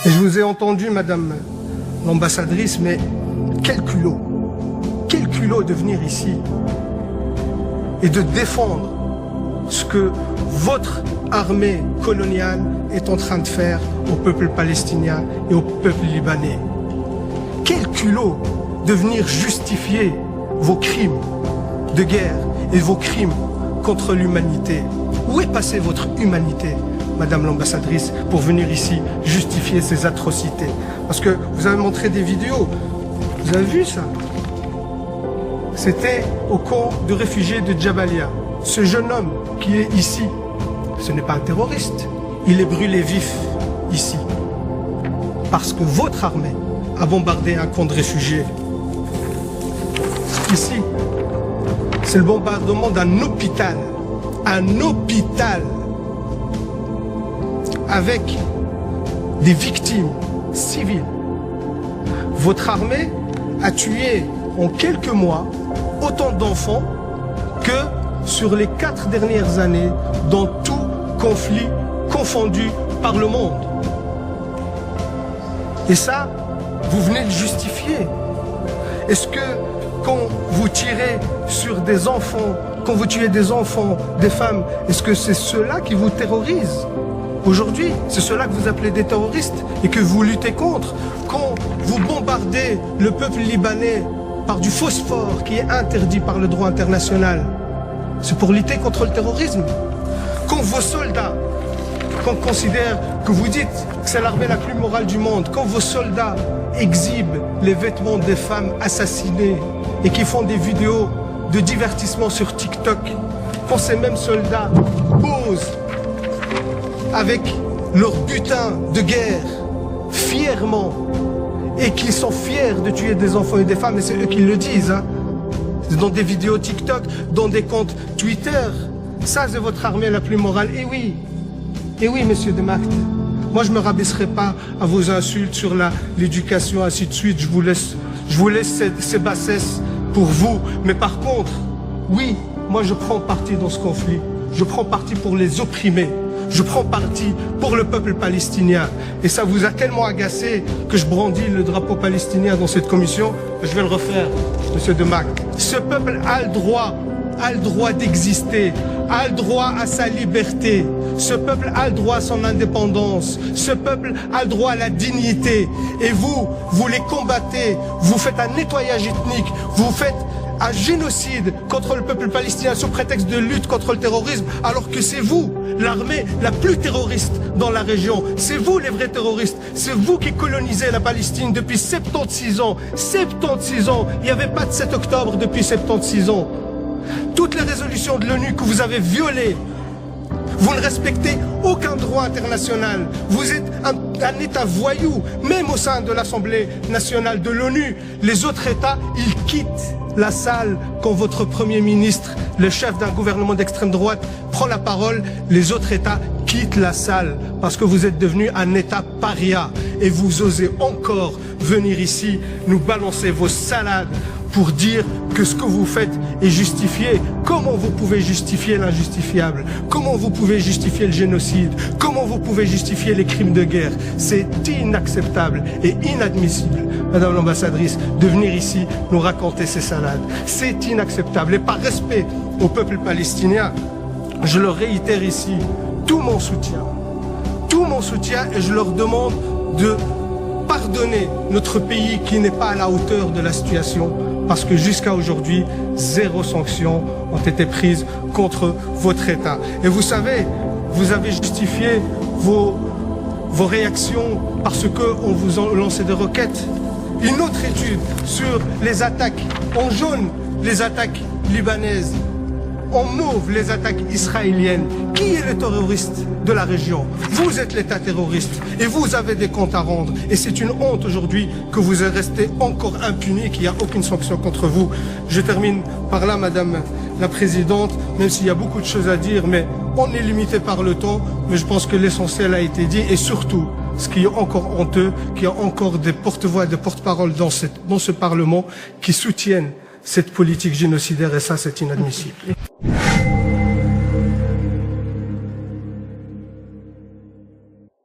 Et je vous ai entendu, madame l'ambassadrice, mais quel culot de venir ici et de défendre ce que votre armée coloniale est en train de faire au peuple palestinien et au peuple libanais. Quel culot de venir justifier vos crimes de guerre et vos crimes contre l'humanité. Où est passée votre humanité, madame l'ambassadrice, pour venir ici justifier ces atrocités? Parce que vous avez montré des vidéos, vous avez vu ça? C'était au camp de réfugiés de Jabalia. Ce jeune homme qui est ici, ce n'est pas un terroriste. Il est brûlé vif ici. Parce que votre armée a bombardé un camp de réfugiés. Ici, c'est le bombardement d'un hôpital. Un hôpital avec des victimes civiles. Votre armée a tué en quelques mois autant d'enfants que sur les 4 dernières années dans tout conflit confondu par le monde. Et ça, vous venez le justifier. Est-ce que quand vous tirez sur des enfants, quand vous tuez des enfants, des femmes, est-ce que c'est ceux-là qui vous terrorisent? Aujourd'hui, c'est ceux-là que vous appelez des terroristes et que vous luttez contre. Quand vous bombardez le peuple libanais par du phosphore qui est interdit par le droit international, c'est pour lutter contre le terrorisme. Quand vos soldats, qu'on considère, que vous dites que c'est l'armée la plus morale du monde, quand vos soldats exhibent les vêtements des femmes assassinées et qui font des vidéos de divertissement sur TikTok, quand ces mêmes soldats posent avec leur butin de guerre fièrement et qu'ils sont fiers de tuer des enfants et des femmes, et c'est eux qui le disent, hein. Dans des vidéos TikTok, dans des comptes Twitter, ça c'est votre armée la plus morale. Et oui, monsieur de Macht, moi je ne me rabaisserai pas à vos insultes sur l'éducation, ainsi de suite. Je vous laisse ces bassesses pour vous. Mais par contre, oui, moi je prends parti dans ce conflit. Je prends parti pour les opprimés. Je prends parti pour le peuple palestinien. Et ça vous a tellement agacé que je brandis le drapeau palestinien dans cette commission. Je vais le refaire, monsieur de Macht. Ce peuple a le droit d'exister, a le droit à sa liberté. Ce peuple a le droit à son indépendance. Ce peuple a le droit à la dignité. Et vous les combattez. Vous faites un nettoyage ethnique. Vous faites un génocide contre le peuple palestinien sous prétexte de lutte contre le terrorisme, alors que c'est vous, l'armée la plus terroriste dans la région. C'est vous les vrais terroristes. C'est vous qui colonisez la Palestine depuis 76 ans. 76 ans. Il n'y avait pas de 7 octobre depuis 76 ans. Toutes les résolutions de l'ONU que vous avez violées, vous ne respectez aucun droit international. Vous êtes un État voyou, même au sein de l'Assemblée nationale de l'ONU. Les autres États, ils quittent la salle quand votre Premier ministre, le chef d'un gouvernement d'extrême droite, prend la parole. Les autres États quittent la salle parce que vous êtes devenu un État paria. Et vous osez encore venir ici nous balancer vos salades pour dire que ce que vous faites est justifié. Comment vous pouvez justifier l'injustifiable? Comment vous pouvez justifier le génocide? Comment vous pouvez justifier les crimes de guerre? C'est inacceptable et inadmissible, madame l'ambassadrice, de venir ici nous raconter ces salades. C'est inacceptable. Et par respect au peuple palestinien, je leur réitère ici tout mon soutien. Tout mon soutien, et je leur demande de pardonner notre pays qui n'est pas à la hauteur de la situation. Parce que jusqu'à aujourd'hui, 0 sanctions ont été prises contre votre État. Et vous savez, vous avez justifié vos réactions parce qu'on vous a lancé des roquettes. Une autre étude sur les attaques en jaune, les attaques libanaises, en mauve, les attaques israéliennes. Qui est le terroriste de la région? Vous êtes l'État terroriste et vous avez des comptes à rendre. Et c'est une honte aujourd'hui que vous êtes resté encore impuni, qu'il n'y a aucune sanction contre vous. Je termine par là, madame la présidente, même s'il y a beaucoup de choses à dire, mais on est limité par le temps. Mais je pense que l'essentiel a été dit. Et surtout, ce qui est encore honteux, qu'il y a encore des porte-voix, des porte-paroles dans ce Parlement qui soutiennent cette politique génocidaire, et ça, c'est inadmissible.